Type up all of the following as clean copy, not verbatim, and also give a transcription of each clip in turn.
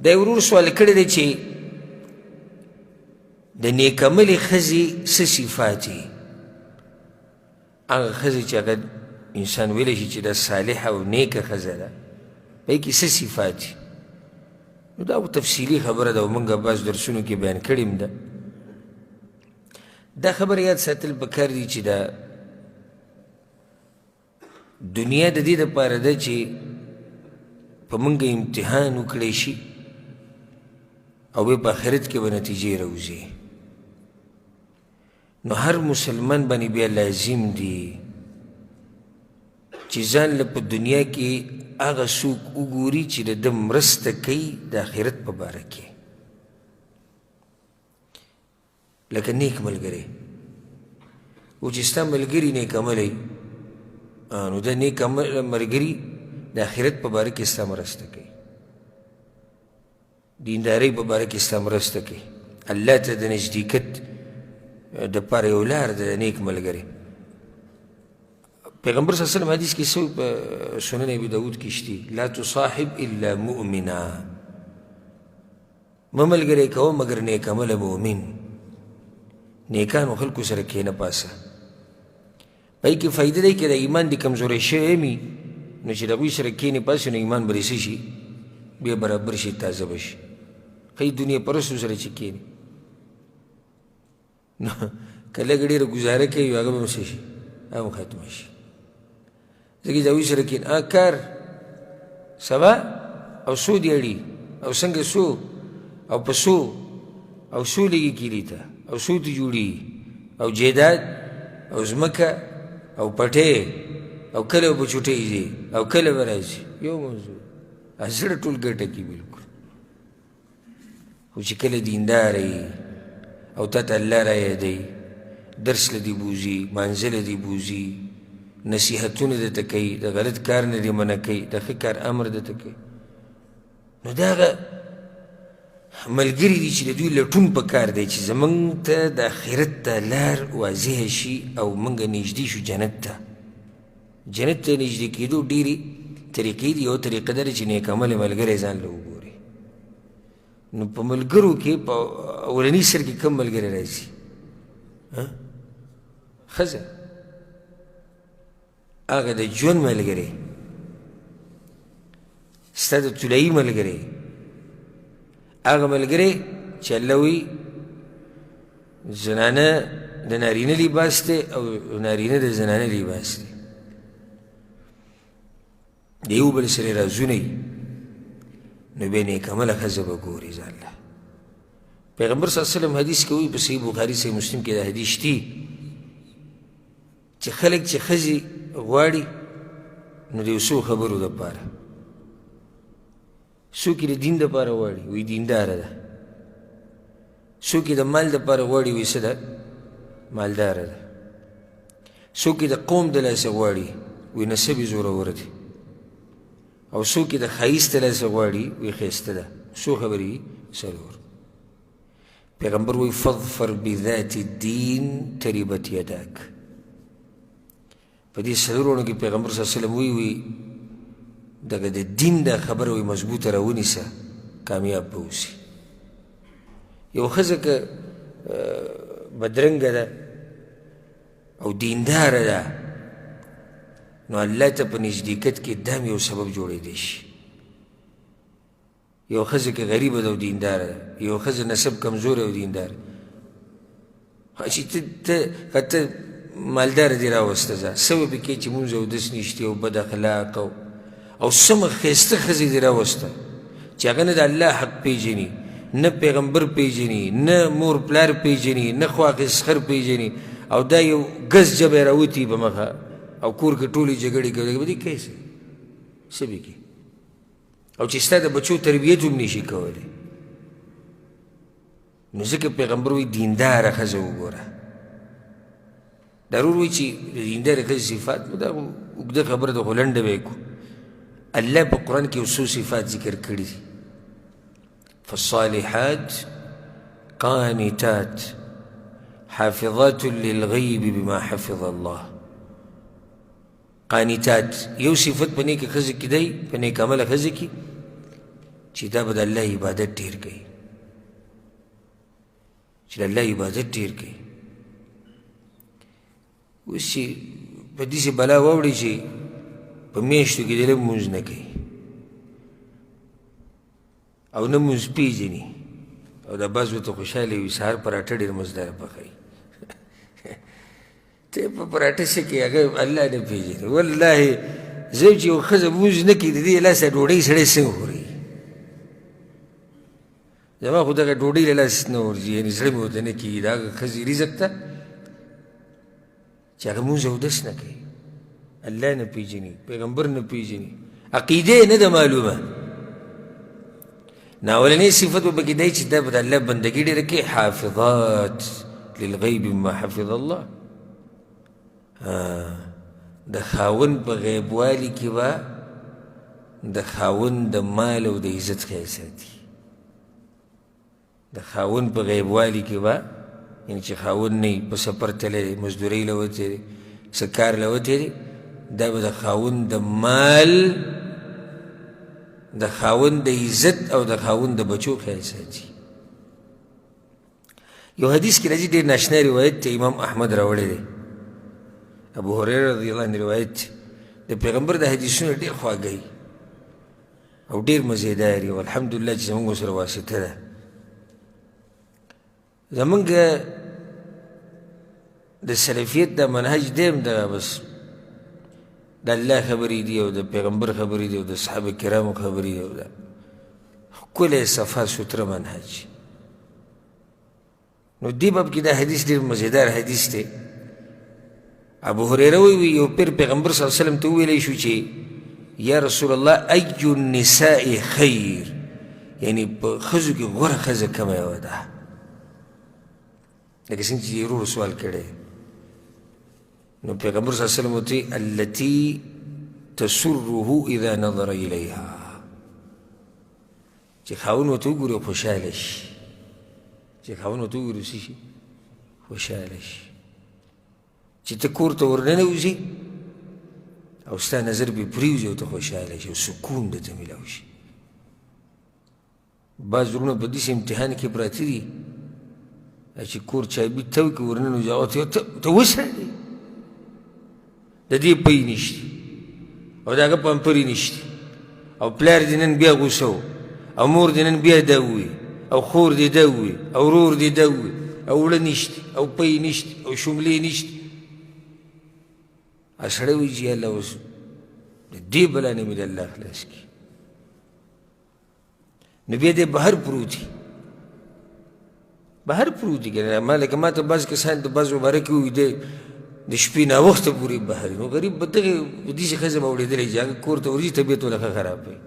دا یې ورور سوال کړی دی چې د نیکعملې ښځې څه صفات دي؟ هغه ښځې چې هغه انسان ویلی شي چې دا صالحه او نیکه ښځه ده، په هغې کې څه صفات دي؟ نو دا تفصیلي خبره ده او موږ بعض درسونو کې بیان کړې ده. دا خبره یاد ساتل پکار دي چې دا دنیا د دې دپاره ده چې په موږ امتحان وکړی شي او بیا په آخرت کې به نتیجې راوځي. نو هر مسلمان باندې بیا لازم دی چې ځان له په دنیا کې هغه څوک وګوري چې د ده مرسته کوي د آخرت په باره کې، لکه نیک ملګری و چې ستا ملګري نیک عملی، نو دا نیک ملګري د آخرت په باره کې ستا مرسته کوي، دیندارۍ په باره کې ستا مرسته کوي، الله ته د نزدېکت دپاره یو لار ده د نیک ملګری. پیغمبر صلی الله علیه وسلم حدیث کې څه په سنن ابي داود کې شتي، لا تصاحب الا مؤمنا، مه ملګری کوه مګر نیک عمله مؤمن. نیکانو خلکو سره کښېنه پاسه، په هغې کې فایده دی که د ایمان دې کمزوری شوی وي نو چې د هغوی سره کښېنې پاسې نو ایمان به دې څه شي، بیا برابر شي، تازه به شي. ښایي دنیا پرستو سره چې کښېني نو که لږ ډېره ګزاره کوي هغه به هم څه شي، هم ختمه شي. ځکه چې د هغوی سره کښېني کار سبا او څو دې اړي او څنګه څو او په څو او څو لږې کلي ته او څو ته جوړېږي او جیداد او ځمکه او پټې او کله به چوټۍ ځي او کله به راځي، یو موضوع زړه ټول ګټه کي بلکل. خو چې کله دینداره یي او تا ته الله را یادوي، درس له دې بوځي، مانځه له دې بوځي، نصیحتونه درته کوي، د غلط کار نه دې منع کوي، د ښه کار امر درته کوي، نو د هغه ملګري دي چې د دوی لټون په کار دی چې زموږ ته د آخرت ته لار واضح شي او موږ نږدې شو جنت ته. جنت ته نږدې کېدو ډېرې طریقې دي. یو طریقه ده چې نیک عمله ملګری ځان له وګوري. نو په ملګرو کې په اولني سر کې کوم ملګری راځي؟ ښځه، هغه د ژوند ملګری، ستا د طلایي ملګری، هغه ملګری چې الله وایي زنانه د نارینه لباس دی او نارینه د زنانه لباس دی، د یو بل سره رازونه وي، نو بیا نیک عمله ښځه به ګوري ځان له. پیغمبر صلی الله علیه وسلم حدیث کې وایي، په صحیح بخاري صحیح مسلم کې دا حدیث شتي چې خلک چې ښځې غواړي نو د یو څو خبرو دپاره، څوک یې د دین دپاره غواړي وایي دینداره ده، څوک یې د مال دپاره غواړي وایي څه ده، مالداره ده، څوک یې د قوم د لاسه غواړي وایي نسب یې زورور دی، او څوک یې د ښایست د لاسه غواړي وایي ښایسته ده. څو خبرې؟ څلور. پیغمبر وایي فاظفر بذات الدین تربت یداک. په دې څلورونو کې پیغمبر صلی الله علیه وسلم وایي دغه د دین دا خبره وایي مضبوطه راونیسه، کامیاب به اوسي. یو ښځه که بدرنګه ده او دینداره ده نو الله ته په نزدېکت کې دا هم یو سبب جوړېدی شي. یو ښځه که غریبه ده او دینداره ده، یو ښځه نسب کمزوری او دینداره، چې ته مالداره دې راوسته ځه، څه به پکې چې مونځ او دس نشتې او بد اخلاق او سمه ښایسته ښځې دې راوسته چې هغه نه د الله حق پیژني، نه پیغمبر پیژني، نه مور پلار پیژني، نه خواښ اسخر پیژني، او دا یو ګز جبه یې راوتي په مخه او کور کې ټولې جګړې کوي، به دې کوي څه به کوي؟ او چې ستا د بچو تربیت هم نشي کولی. نو ځکه پیغمبر وایي دینداره ښځه وګوره. ضرور وایي چې د دینداره ښځې صفات، دا اوږده خبره ده خو لنډه به یې کړو. الله په قرآن کې یو څو صفات ذکر کړي دي. فالصالحات قانتات حافظات للغیب بما حفظ الله. قانتات یو صفت په نیکه ښځه کې دی، په نیک عمله ښځه کې چې دا به د الله عبادت ډېر کوي، چې د الله عبادت ډېر کوي. اوس چې په داسې بلا واوړي چې په میاشتو کې د لږ لمونځ نه کوي او نه لمونځ پېژني، او دا بعض ورته خوشحاله وي سهار پراټه ډېر مزداره پخوي. ته په پراټه څه کوې؟ هغه الله نه پېژني. والله زه چې یو ښځه لمونځ نه کوي د دې لاسه ډوډۍ سړی څنګه خوري؟ زما خو دغه ډوډۍ له لاس نه ورځي، یعنې زړه مې ورته نه کېږي د هغه ښځې رزق ته چې هغه لمونځ اودس نه کوي، الله نه پېژني، پیغمبر نه پېژني، عقیده یې نه ده معلومه. ناولنی صفت به پکې دی چې دا به د الله بندګي ډېره کوي، حافظات للغیب ما حفظ الله. د خاوند په غیبوالي کې به د خاوند د مال او د عزت خیال ساتي. د خاوند په غیبوالي کې به یعنې چې خاوند نه په سفر تللی دی، مزدورۍ له وتی دی، څه کار له وتی دی، دا به د خاوند د مال، د خاوند د عزت او د خاوند د بچو خیال ساتي. یو حدیث کې راځي، ډېر ناشنا روایت ته امام احمد راوړی دی، ابو هریره رضی الله عنه روایت دی. د پیغمبر د حدیثونه ډېر خواږه او ډېر مزېدار دي، الحمدلله چې زموږ سره واسطه ده. زمونږ د سلفیت د منهج دیم دغه بس د الله خبرې دي او د پیغمبر خبرې دي او د صحابه کرامو خبرې دي او د ښکلی صفا سوتره منهج. نو دې باب کې دا حدیث ډېر مزېدار حدیث دی. ابو هریره وایي یو پیر پیغمبر صلی الله علیه وسلم ته وویلی شو چې یا رسول الله ای النساء خیر، یعنی په ښځو کې غوره ښځه کومه یوه ده؟ لکه څنګه چې ورور سوال کړی. نو پیغمبر صلی الله علیه وسلم ورته التي تسره اذا نظر الیها، چې خاوند ورته وګوري او خوشحاله شي، چې خاوند ورته وګوري څه شي؟ خوشحاله شي. چې ته کور ته ورننوځې او ستا نظر پرې پرېوځي او ته خوشحاله شي او سکون درته میلاو شي. بعض وروڼه په داسې امتحان کې پراته دي چې کور چابي تو کې ورننوځي او ته وسړې د دې پی نشته او د هغه پمپرې نشته او پلار دې نن بیا غوسه و او مور دې نن بیا دا ووي او خور دې دا ووي او ورور دې دا ووي او وړه نشته او پی نشته او شملې نشته. سړی وایي چې الله اوس د دې بلا نه مې د الله خلاص کړي. نو بیا دی بهر پروت وي، بهر پروت وي. ما لکه ما ته بعض کسان د بعض مباره کې ووي دی د شپې ناوخته پورې بهر وي. نو غریب به دغې داسې ښځه به اورېدلی چې هغه کور ته ورځي طبیعت ورله ښه خراب کوي،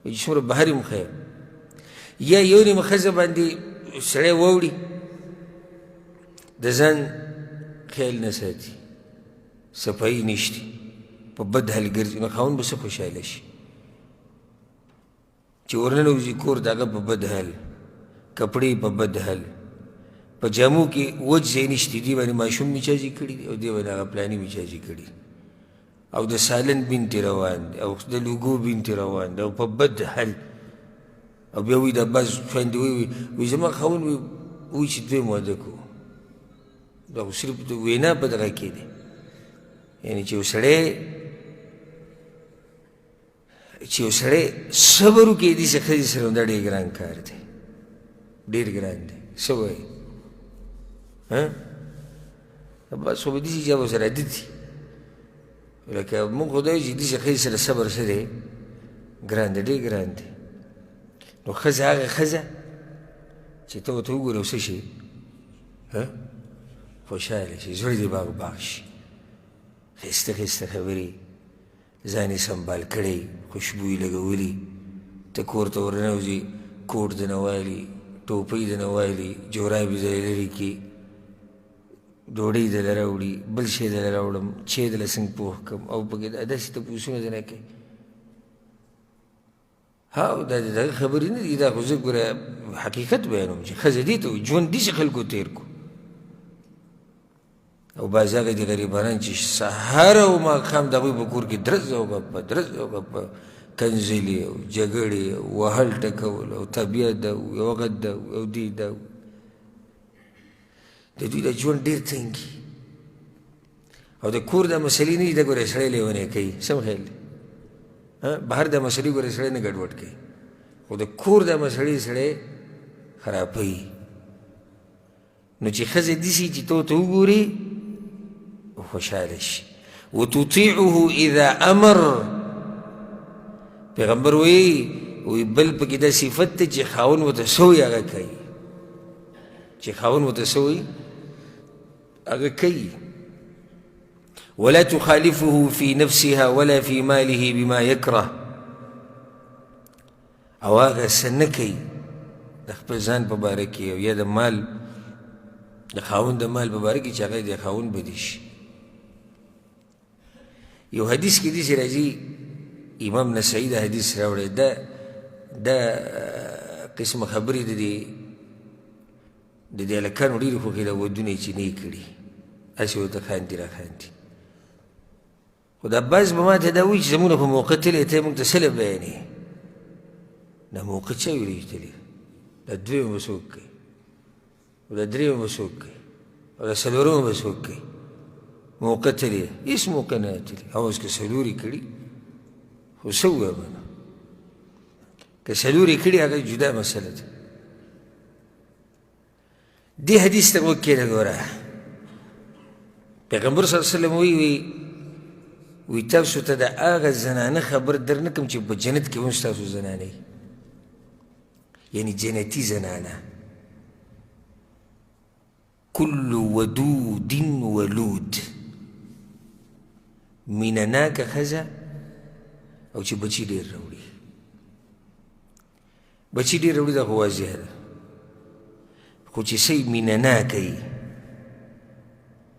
وایي چې څومره بهر یم ښه یم. یا یو نیمه ښځه باندې سړی واوړي د ځان خیال نه ساتي، صفایي نشته، په بد حال ګرځي، نو خاوند به څه خوشحاله شي چې ورننوځي کور د هغه په بد حال، کپړې په بد حال، په جامو کې وچ ځای نشته، دې باندې ماشوم مې چاجي کړي دي او دې باندې هغه پلاني مې چاجي کړي او د سالن بینتې روان دی او د لوګو بینتې روان دی او په بد حال. او بیا وایي دا بعض خویندې وایي زما خاوند وایي چې دوی واده کوو. دا خو صرف د وینا په دغه کې دی، یعنی چې یو سړی صبر وکړي داسې ښځې سره، دا ډېر ګران کار دی، ډېر ګران دی. څه وایي؟ بس خو به داسې چې به سره عادت دي، لکه موږ خو دا وایو چې داسې ښځې سره صبر څه دی؟ ګران دی، ډېر ګران دی. نو ښځه هغه ښځه چې ته ورته وګورې او څه شي؟ خوشحاله شي، زړه دې باغ باغ شي، ښایسته ښایسته خبرې، ځان یې سنبال کړی، خوشبویي لګولي، ته کور ته ورننوځي کوټ دې نه والي، ټوپۍ دې نه والي، جورابې دې لرې کړي، ډوډۍ دې له راوړي، بل شی دې له راوړم، چای دې له څنګه پوخ کړم، او پکې داسې تپوسونه دې نه کوي. ها دا د هغه خبرې نه دي، دا خو زه ګوره حقیقت بیانوم چې ښځه دې ته وایي ژوند داسې خلکو تېر کړو. او بعض هغه دي غریبانان چې سهار او ماښام د هغوی په کور کې درز او ګپه، درز او ګپه، کنځلې او جګړې او وهل ټکول او طبیعت ده او وخت ده او دې ده د دوی د ژوند ډېر تنګي او د کور دا مسلې نه دي د ګورې سړی لیونی کوي سم خیال دی بهر دا مسلې ګورې سړی نه ګډوډ کوي خو د کور دا مسلې سړی خرابوي نو چې ښځه داسې چې تو ته وګورې خوشحاله شي وتطیعه اذا امر پیغمبر وی بل پکې دا صفت دی چې خاون ورته څه وایي هغه کوي چې خاون ورته څه وایي هغه کوي ولا تخالفه في نفسها ولا في ماله بما يكره او هغه څه نه کوي د خپل ځان په باره کې او یا د مال د خاوند د مال په باره کې چې هغه د خاوند بدي شي یو حدیث کې داسې راځي امام نسائی دا حدیث راوړی دا قسمه خبرې د دې هلکانو ډېرې خوښې ده ودونه یې چې نه یې کړي هسې ورته خاندي را خاندي خو دا بعض به ما ته دا وایي چې زمونږ په موقع تللی ته موږ ته څه له بیانې دا موقع چا ویلېږدلې دا دویمه به څوک کوي او دا درېیمه به څوک کوي او دا څلورمه به څوک کوي موقع تللی ده هېڅ موقع نه تللی او اوس که څلور یې کړي خو څه ووایم نو که څلور یې کړي هغه جدا مسله ده دې حدیث ته غوږ کښېږده ګوره پیغمبر صلی الله علیه وسلم وی تاسو ته د هغه زنانه خبر در نه کړم چې په جنت کې هم ستاسو زنانه یعنی جنتي زنانه کل ودود ولود مینه ناکه ښځه او چې بچي ډېر راوړي بچي ډېر راوړي دا خو واضحه ده خو چې څه مینه ناکه یي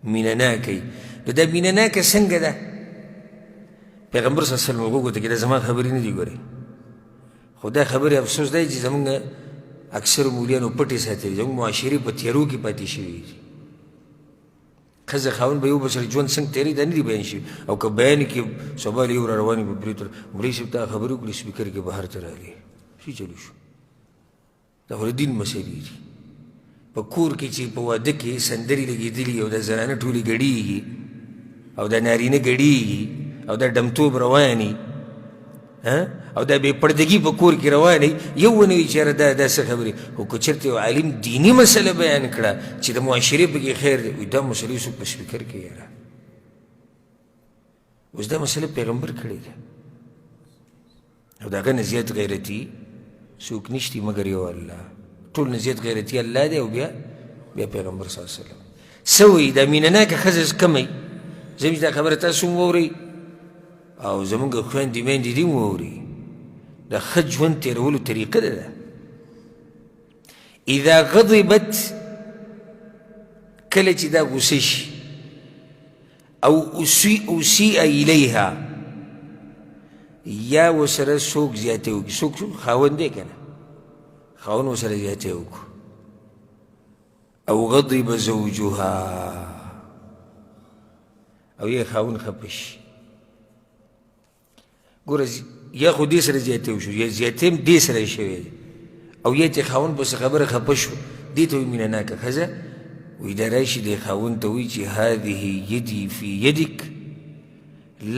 مینه ناکه یي نو دا مینه ناکه څنګه ده پیغمبر صلی الله علیه وسلم وګوته کې دا زما خبرې نه دي ګورې خو دا خبرې افسوس دی چې زمونږ اکثرو مولیانو پټې ساتلي زموږ معاشرې په تیارو کې پاتې شوي دي ښځه خاوند به یو بل سره ژوند څنګه تېروي دا نه دي بیان شوي او که بیان یې کړي سبا له یو را روان وي په برید مولوي صاحب تا خبرې وکړې سپیکر کې بهر ته راغلې څه چلو شو دا خو د دین مسلې دي په کور کې چې په واده کې سندرې لګېدلي او د زنانه ټولې ګډېږي او د نارینه ګډېږي او دا ډمتوب رواني او دا بې پردګي په کور کې رواني یو ونه وي چې یاره دا څه خبرې خو که چېرته یو عالم دیني مسله بیان کړه چې د معاشرې پکې خیر دی وایي دا مسلې څوک په سپیکر کې یاره اوس دا مسله پیغمبر کړې ده او د هغه نه زیات غیرتي څوک نشتی مګر یو الله ټول نه زیات غیرتي الله دی او بیا پیغمبر صلی الله علیه وسلم څه وایي دا مینه ناکه ښځه کمی زموږ دا خبره تاسو هم واورئ او زمونږ خویندې میندې دې هم واوري د ښه ژوند تېرولو طریقه ده اذا غضبت کله چې دا غوسه شي او اسیء الیها یا ورسره څوک زیاتی وکړي څوک خاوند دی که نه خاوند ورسره زیاتی وکړو او غضب زوجها او یا خاوند خفه شي ګوره یا خو دې سره زیاتی وشو یا زیاتی هم دې سره شوی دی او یا چې خاوند پسې خبره خفه شو دې ته وایي مینه ناکه ښځه وایي دا راشي دې خاوند ته وایي چې هذه یدي فی یدک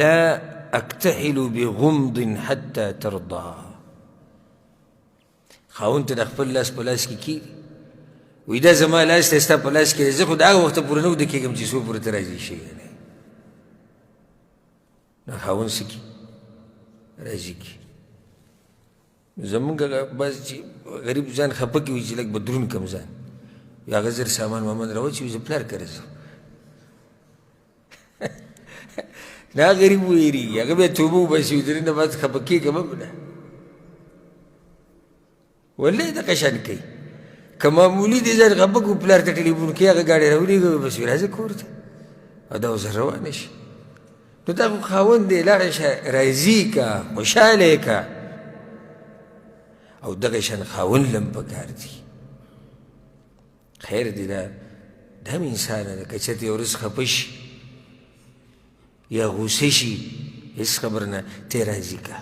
لا اکتحل بغمض حتی ترضا خاوند ته د خپل لاس په لاس کې کېږي وایي دا زما لاس ته ستا په لاس کې دی زه خو د هغه وخته پورې نه وده کېږم چې څو پورې ته راضي شي نو خاوند څه کي راضي کي زمونږ بعض چې غریب ځان خفه کړي وي چې لږ به دروند کم ځان وي هغه زر سامان وامان راوچوي زه پلار کره ځم نه غریب ویرېږي هغه بیا توبه وباسي وي ترې نه بعد خفه کېږم هم نه والله دغه شان کوي که معمولي دې ځان خفه کړو پلار ته ټلیفون کوي هغه ګاډی راولېږه بس وي راځه کور ته او دا اوس روانه شي نو دا خو خاوند دی لاړه شه راضي که خوشحاله که او دغه شان خاوند لم پکار دی خیر دی دا هم انسانه ده که چېرته یو ورځ خفه شي یا غوسه شي هېڅ خبر نه ته راضي که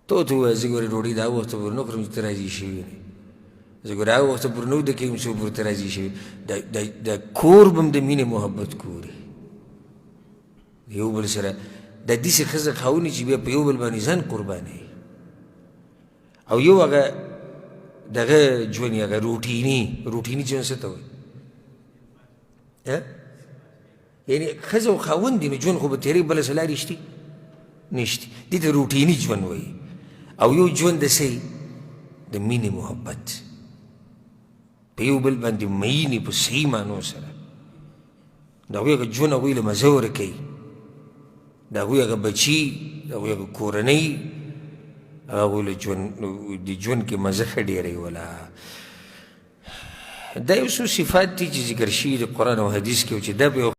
ته ورته ووایه زه ګورې ډوډۍ د هغه وخته پورې نه خورم چې ته راضي شوي نه زه ګورې هغه وخته پورې نه وده کوم څو پورې ته راضي شوي د کور به هم د مینې محبت کور وي د یو بل سره د داسې ښځه خاوني چې بیا په یو بل باندې ځان قربانوي او یو هغه دغه ژوند یې هغه روټیني ژوند څه ته وایي یعنې ښځه او خاوند دي نو ژوند خو به تېرې بله څه لارې شتي نشته دې ته روټیني ژوند وایي او یو ژوند د څه د مینې محبت په یو بل باندې مینې په صحیح معنو سره د هغوی هغه ژوند هغوی له مزه ورکوي د هغوی هغه بچي د هغوی هغه کورنۍ هغوی له د ژوند کې مزه ښه ډېروي ولا دا یو څو صفات دي چې ذکر شوي د قرآن او حدیث کې چې دا به